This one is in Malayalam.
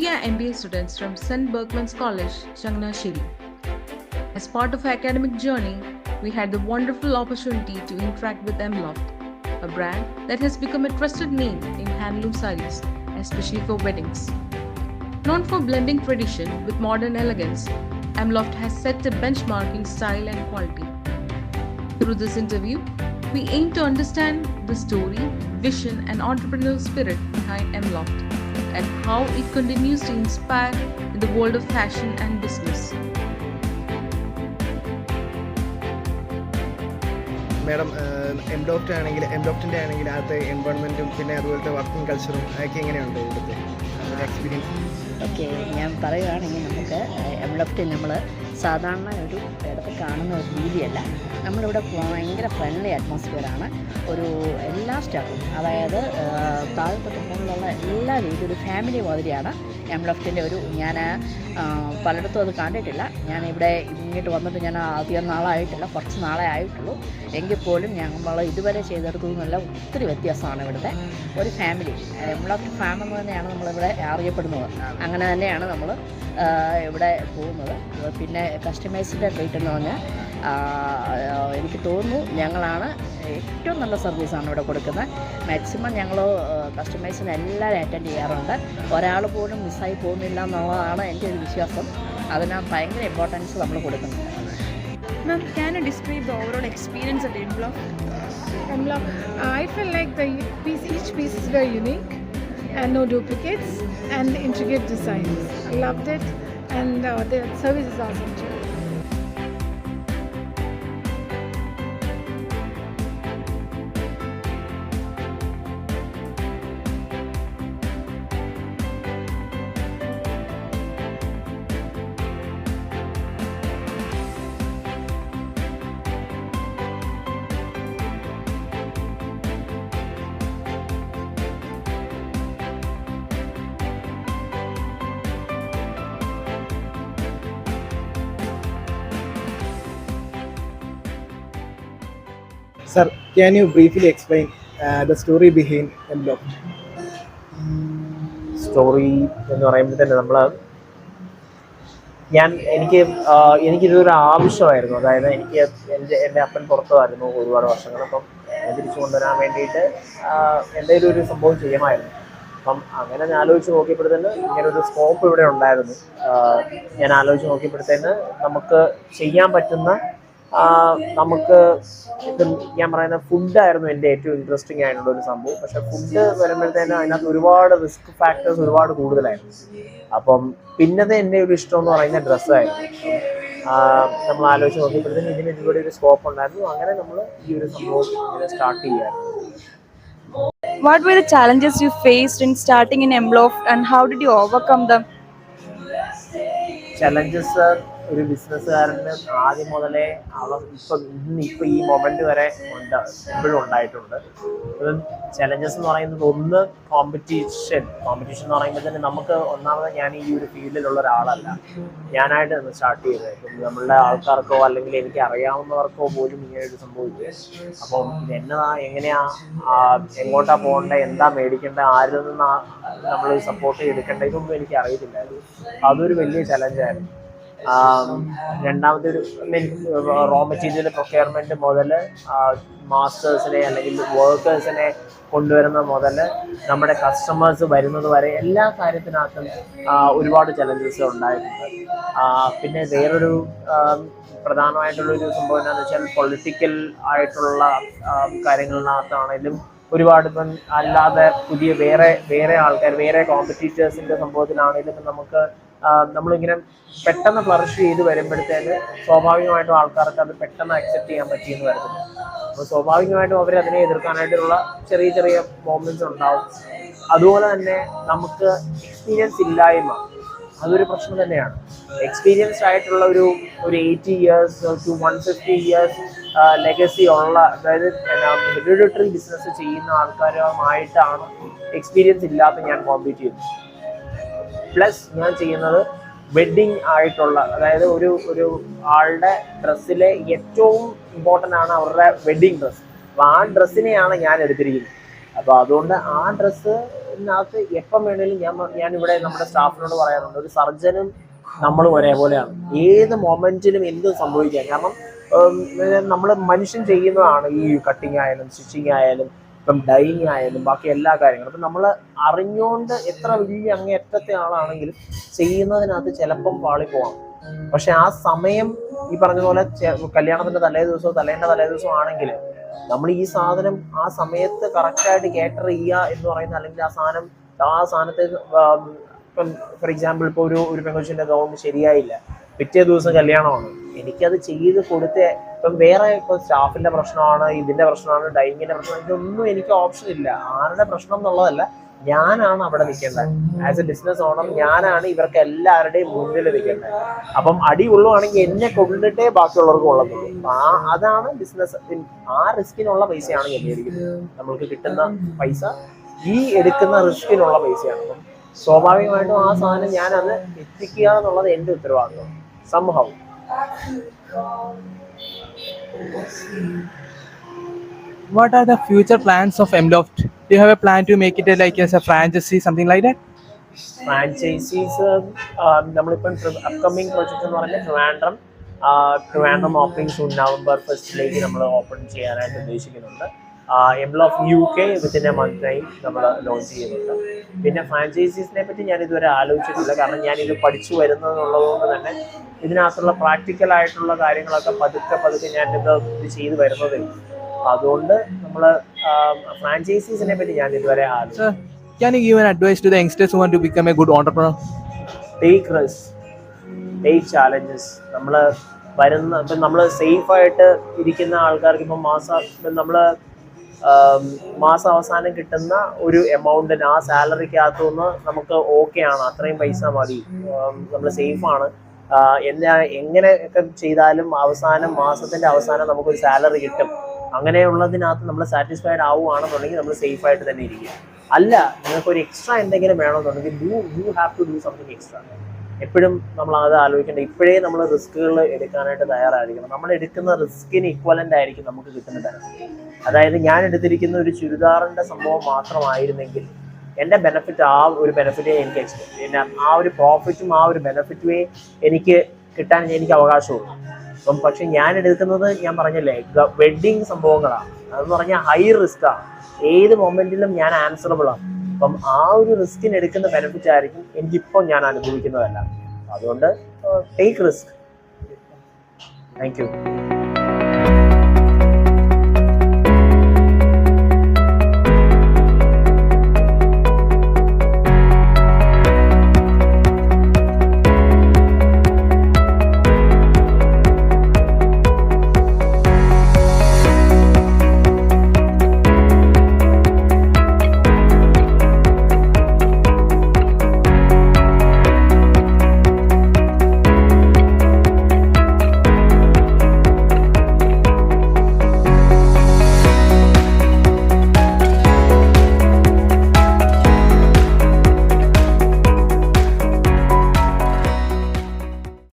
We are MBA students from St. Berkman's College, Changnashiri. As part of our academic journey, we had the wonderful opportunity to interact with Mloft, a brand that has become a trusted name in handloom sarees, especially for weddings. Known for blending tradition with modern elegance, Mloft has set a benchmark in style and quality. Through this interview, we aim to understand the story, vision, and entrepreneurial spirit behind Mloft and how it continues to inspire in the world of fashion and business. Madam, Mloft ആണെങ്കിൽ അകത്തെ എൻവയോൺമെൻറ്റും പിന്നെ അതുപോലത്തെ വർക്കിംഗ് കൾച്ചറും അതൊക്കെ എങ്ങനെയുണ്ട് ഇവിടുത്തെ എക്സ്പീരിയൻസ്? ഓക്കെ, ഞാൻ പറയുകയാണെങ്കിൽ നമുക്ക് എംലോഫ്റ്റിൽ നമ്മൾ സാധാരണ ഒരു ഇടത്ത് കാണുന്ന ഒരു രീതിയല്ല. നമ്മളിവിടെ ഭയങ്കര ഫ്രണ്ട്ലി അറ്റ്മോസ്ഫിയറാണ്. എല്ലാ സ്റ്റാഫും, അതായത് താഴെത്തൊട്ട് മുകളിലുള്ള എല്ലാ രീതിയിലും ഒരു ഫാമിലി മാതിരിയാണ് എംലോഫ്റ്റിൻ്റെ ഞാൻ പലയിടത്തും അത് കണ്ടിട്ടില്ല. ഞാനിവിടെ ഇങ്ങോട്ട് വന്നിട്ട് ഞാൻ അധികം നാളായിട്ടില്ല, കുറച്ച് നാളെ ആയിട്ടുള്ളൂ. എങ്കിൽ പോലും നമ്മൾ ഇതുവരെ ചെയ്തെടുത്തു എന്നല്ല, ഒത്തിരി വ്യത്യാസമാണ് ഇവിടുത്തെ ഒരു ഫാമിലി. എംലോഫ്റ്റ് ഫാം എന്ന് തന്നെയാണ് നമ്മളിവിടെ അറിയപ്പെടുന്നത്. അങ്ങനെ തന്നെയാണ് നമ്മൾ ഇവിടെ പോകുന്നത്. പിന്നെ കസ്റ്റമേഴ്സിൻ്റെ ട്രീറ്റ് എന്ന് പറഞ്ഞാൽ എനിക്ക് തോന്നുന്നു ഞങ്ങളാണ് ഏറ്റവും നല്ല സർവീസാണ് ഇവിടെ കൊടുക്കുന്നത്. മാക്സിമം ഞങ്ങൾ കസ്റ്റമേഴ്സിനെ എല്ലാവരും അറ്റൻഡ് ചെയ്യാറുണ്ട്. ഒരാൾ പോലും മിസ്സായി പോകുന്നില്ല എന്നുള്ളതാണ് എൻ്റെ ഒരു വിശ്വാസം. അതിന് ഭയങ്കര ഇമ്പോർട്ടൻസ് നമ്മൾ കൊടുക്കുന്നുണ്ട്. Ma'am, can you describe the overall experience at Mloft? I felt like each piece is very unique and no duplicates and intricate designs. I loved it, and the service is awesome too. Sir, can you briefly explain the story behind Mloft? Story എന്ന് പറയുമ്പോൾ തന്നെ എനിക്കിതൊരു ആവശ്യമായിരുന്നു. അതായത് എൻ്റെ അപ്പൻ പുറത്തുമായിരുന്നു ഒരുപാട് വർഷങ്ങൾ. അപ്പം തിരിച്ചു കൊണ്ടുവരാൻ വേണ്ടിയിട്ട് എന്തെങ്കിലും ഒരു സംഭവം ചെയ്യണമായിരുന്നു. അപ്പം അങ്ങനെ ഞാൻ ആലോചിച്ച് നോക്കിയപ്പോഴത്തേന് ഇങ്ങനൊരു സ്കോപ്പ് ഇവിടെ ഉണ്ടായിരുന്നു. ഞാൻ ആലോചിച്ച് നോക്കിയപ്പോഴത്തേന് നമുക്ക് ചെയ്യാൻ പറ്റുന്ന നമുക്ക് ഞാൻ പറയുന്ന ഫുഡായിരുന്നു എൻ്റെ ഏറ്റവും ഇൻട്രസ്റ്റിംഗ് ആയിട്ടുള്ള ഒരു സംഭവം. പക്ഷെ ഫുഡ് വരുമ്പോഴത്തേന് അതിനകത്ത് ഒരുപാട് റിസ്ക് ഫാക്ടേഴ്സ് ഒരുപാട് കൂടുതലായിരുന്നു. അപ്പം പിന്നത്തെ എൻ്റെ ഒരു ഇഷ്ടം എന്ന് പറയുന്ന ഡ്രസ്സായിരുന്നു. നമ്മൾ ആലോചിച്ച് നോക്കിയപ്പോഴത്തേന് ഇതിലൂടെ ഒരു സ്കോപ്പ് ഉണ്ടായിരുന്നു. അങ്ങനെ നമ്മൾ ഈ ഒരു സംഭവം ഇങ്ങനെ സ്റ്റാർട്ട് ചെയ്യായിരുന്നു. What were the challenges you faced in starting in Mloft and how did you overcome them? Challenges ഒരു ബിസിനസ്സുകാരന് ആദ്യം മുതലേ ഇപ്പം ഈ മൊമെന്റ് വരെ എപ്പോഴും ഉണ്ടായിട്ടുണ്ട്. ചലഞ്ചസ് എന്ന് പറയുന്നത് ഒന്ന് കോമ്പറ്റീഷൻ എന്ന് പറയുമ്പോൾ തന്നെ നമുക്ക് ഒന്നാമത് ഞാൻ ഈ ഒരു ഫീൽഡിലുള്ള ഒരാളല്ല. ഞാനായിട്ട് സ്റ്റാർട്ട് ചെയ്തത്. ഇപ്പം നമ്മളുടെ ആൾക്കാർക്കോ അല്ലെങ്കിൽ എനിക്ക് അറിയാവുന്നവർക്കോ പോലും ഇങ്ങനെ ഒരു സംഭവിക്കും. അപ്പം എങ്ങനെയാ എങ്ങോട്ടാ പോകേണ്ടത്, എന്താ മേടിക്കേണ്ടത്, ആരിൽ നിന്ന് നമ്മൾ സപ്പോർട്ട് ചെയ്തെടുക്കേണ്ടത്, ഇതൊന്നും എനിക്ക് അറിയത്തില്ലായിരുന്നു. അതൊരു വലിയ ചലഞ്ചായിരുന്നു. രണ്ടാമത്തെ ഒരു റോ മെറ്റീരിയൽ പ്രൊക്യൂർമെന്റ് മുതൽ മാസ്റ്റേഴ്സിനെ അല്ലെങ്കിൽ വർക്കേഴ്സിനെ കൊണ്ടുവരുന്ന മുതൽ നമ്മുടെ കസ്റ്റമേഴ്സ് വരുന്നത് വരെ എല്ലാ കാര്യത്തിനകത്തും ഒരുപാട് ചലഞ്ചസ് ഉണ്ടായിട്ടുണ്ട്. പിന്നെ വേറൊരു പ്രധാനമായിട്ടുള്ളൊരു സംഭവം എന്താണെന്ന് വെച്ചാൽ പൊളിറ്റിക്കൽ ആയിട്ടുള്ള കാര്യങ്ങളിനകത്താണെങ്കിലും ഒരുപാട് ഇപ്പം അല്ലാതെ പുതിയ വേറെ ആൾക്കാർ വേറെ കോമ്പറ്റീറ്റേഴ്സിൻ്റെ സംഭവത്തിലാണെങ്കിലും നമ്മളിങ്ങനെ പെട്ടെന്ന് ഫ്ലറിഷ് ചെയ്ത് വരുമ്പോഴത്തേക്ക് സ്വാഭാവികമായിട്ടും ആൾക്കാർക്ക് അത് പെട്ടെന്ന് അക്സെപ്റ്റ് ചെയ്യാൻ പറ്റിയെന്ന് വരത്തില്ല. അപ്പോൾ സ്വാഭാവികമായിട്ടും അവരതിനെ എതിർക്കാനായിട്ടുള്ള ചെറിയ ചെറിയ മൊമെന്റ്സ് ഉണ്ടാവും. അതുപോലെ തന്നെ നമുക്ക് എക്സ്പീരിയൻസ് ഇല്ലായ്മ അതൊരു പ്രശ്നം തന്നെയാണ്. എക്സ്പീരിയൻസ്ഡ് ആയിട്ടുള്ള ഒരു 80 years to 150 years ലെഗസി ഉള്ള, അതായത് ഹെറിഡിറ്ററി ബിസിനസ് ചെയ്യുന്ന ആൾക്കാരുമായിട്ടാണ് എക്സ്പീരിയൻസ് ഇല്ലാത്ത ഞാൻ കോമ്പീറ്റ് ചെയ്യുന്നത്. പ്ലസ് ഞാൻ ചെയ്യുന്നത് വെഡ്ഡിങ് ആയിട്ടുള്ള, അതായത് ഒരു ആളുടെ ഡ്രസ്സിലെ ഏറ്റവും ഇമ്പോർട്ടൻ്റ് ആണ് അവരുടെ വെഡ്ഡിങ് ഡ്രസ്സ്. അപ്പോൾ ആ ഡ്രസ്സിനെയാണ് ഞാൻ എടുത്തിരിക്കുന്നത്. അപ്പോൾ അതുകൊണ്ട് ആ ഡ്രസ്സ് ഇതിനകത്ത് എപ്പം വേണേലും ഞാനിവിടെ നമ്മുടെ സ്റ്റാഫിനോട് പറയാറുണ്ട്, ഒരു സർജനും നമ്മളും ഒരേപോലെയാണ്. ഏത് മൊമെന്റിലും എന്തും സംഭവിക്കാം. കാരണം നമ്മൾ മനുഷ്യൻ ചെയ്യുന്നതാണ് ഈ കട്ടിങ് ആയാലും സ്റ്റിച്ചിങ് ആയാലും ഇപ്പം ഡൈയിങ് ആയാലും ബാക്കി എല്ലാ കാര്യങ്ങളും. അപ്പം നമ്മൾ അറിഞ്ഞുകൊണ്ട് എത്ര വലിയ അങ്ങേയറ്റത്തെ ആളാണെങ്കിലും ചെയ്യുന്നതിനകത്ത് ചിലപ്പം പാളിപ്പോവാം. പക്ഷെ ആ സമയം ഈ പറഞ്ഞ പോലെ കല്യാണത്തിന്റെ തലേദിവസമോ തലേദിവസമോ ആണെങ്കിൽ നമ്മൾ ഈ സാധനം ആ സമയത്ത് കറക്റ്റായിട്ട് കേറ്റർ ചെയ്യുക എന്ന് പറയുന്നത്, അല്ലെങ്കിൽ ആ സാധനത്തെ ഇപ്പം ഫോർ എക്സാമ്പിൾ ഇപ്പോൾ ഒരു പെങ്കൊച്ചിന്റെ ഗൗൺ ശരിയായില്ല, പിറ്റേ ദിവസം കല്യാണമാണ്, എനിക്കത് ചെയ്ത് കൊടുത്ത് ഇപ്പം വേറെ ഇപ്പോൾ സ്റ്റാഫിന്റെ പ്രശ്നമാണ്, ഇതിന്റെ പ്രശ്നമാണ്, ഡൈങ്ങിന്റെ പ്രശ്നമാണ്, ഇതൊന്നും എനിക്ക് ഓപ്ഷൻ ഇല്ല. ആരുടെ പ്രശ്നം എന്നുള്ളതല്ല, ഞാനാണ് അവിടെ നിൽക്കേണ്ടത്. ആസ് എ ബിസിനസ് ഓണർ ഞാനാണ് ഇവർക്ക് എല്ലാവരുടെയും മുന്നിൽ നിൽക്കേണ്ടത്. അപ്പം അടി ഉള്ളുവാണെങ്കിൽ എന്നെ കൊണ്ടിട്ടേ ബാക്കിയുള്ളവർക്ക് കൊള്ളത്തുള്ളൂ. അതാണ് ബിസിനസ്. ആ റിസ്കിനുള്ള പൈസയാണ് കല്യാണിക്കുന്നത്. നമ്മൾക്ക് കിട്ടുന്ന പൈസ ഈ എടുക്കുന്ന റിസ്കിനുള്ള പൈസയാണ്. അപ്പം സ്വാഭാവികമായിട്ടും ആ സാധനം ഞാനത് എത്തിക്കുക എന്നുള്ളത് എൻ്റെ ഉത്തരവാദിത്വം. സംഭവം What are the future plans of MLoft? Do you have a plan to make it like as a franchisee, something like that? Franchisees നമ്മളിപ്പം അപ്കമിങ് പ്രൊജക്ട് എന്ന് പറഞ്ഞാൽ Trivandrum opening soon November 1st നമ്മൾ ഓപ്പൺ ചെയ്യാനായിട്ട് ഉദ്ദേശിക്കുന്നുണ്ട്. MLoft UK within A month time നമ്മൾ ലോഞ്ച് ചെയ്യുന്നുണ്ട്. പിന്നെ ഫ്രാഞ്ചൈസീസിനെ പറ്റി ഞാൻ ഇതുവരെ ആലോചിച്ചിട്ടില്ല. കാരണം ഞാനിത് പഠിച്ചു വരുന്നതെന്നുള്ളതുകൊണ്ട് തന്നെ ഇതിനകത്തുള്ള പ്രാക്ടിക്കലായിട്ടുള്ള കാര്യങ്ങളൊക്കെ പതുക്കെ ഞാനിത് ചെയ്ത് വരുന്നതേ. അതുകൊണ്ട് നമ്മൾ ഫ്രാഞ്ചൈസീസിനെ പറ്റി ഞാൻ ഇതുവരെ ആലോചിച്ചു. Can you give an advice to the youngsters who want to become a good entrepreneur? Take risk, take challenges. നമ്മൾ ഇപ്പം നമ്മൾ സേഫായിട്ട് ഇരിക്കുന്ന ആൾക്കാർക്ക് ഇപ്പം നമ്മൾ മാസം അവസാനം കിട്ടുന്ന ഒരു എമൗണ്ടിന് ആ സാലറിക്കകത്തുനിന്ന് നമുക്ക് ഓക്കെ ആണ്, അത്രയും പൈസ മതി, നമ്മൾ സേഫാണ്. എങ്ങനെയൊക്കെ ചെയ്താലും മാസത്തിന്റെ അവസാനം നമുക്കൊരു സാലറി കിട്ടും. അങ്ങനെയുള്ളതിനകത്ത് നമ്മൾ സാറ്റിസ്ഫൈഡ് ആവുകയാണെന്നുണ്ടെങ്കിൽ നമ്മൾ സേഫായിട്ട് തന്നെ ഇരിക്കുക. അല്ല, നിങ്ങൾക്കൊരു എക്സ്ട്രാ എന്തെങ്കിലും വേണമെന്നുണ്ടെങ്കിൽ you have to do something extra. എപ്പോഴും നമ്മൾ അത് ആലോചിക്കേണ്ടത്. ഇപ്പോഴേ നമ്മൾ റിസ്കുകൾ എടുക്കാനായിട്ട് തയ്യാറായിരിക്കണം. നമ്മൾ എടുക്കുന്ന റിസ്കിന് ഇക്വലൻ്റ് ആയിരിക്കും നമുക്ക് കിട്ടുന്ന തരം. അതായത് ഞാൻ എടുത്തിരിക്കുന്ന ഒരു ചുരിദാറിൻ്റെ സംഭവം മാത്രമായിരുന്നെങ്കിൽ എൻ്റെ ബെനിഫിറ്റ് ആ ഒരു ബെനിഫിറ്റേ എനിക്ക് ആ ഒരു പ്രോഫിറ്റും ആ ഒരു ബെനിഫിറ്റുമേ എനിക്ക് കിട്ടാൻ എനിക്ക് അവകാശമുള്ളൂ. അപ്പം പക്ഷെ ഞാൻ എടുക്കുന്നത് ഞാൻ പറഞ്ഞില്ലേ വെഡ്ഡിങ് സംഭവങ്ങളാണ്. അതെന്ന് പറഞ്ഞാൽ ഹൈ റിസ്ക്കാണ്. ഏത് മൊമെന്റിലും ഞാൻ ആൻസറബിൾ ആണ്. അപ്പം ആ ഒരു റിസ്കിന് എടുക്കുന്ന ബെനിഫിറ്റ് ആയിരിക്കും എനിക്കിപ്പോൾ ഞാൻ അനുഭവിക്കുന്നതല്ല. അതുകൊണ്ട് ടേക്ക് റിസ്ക്. Thank you.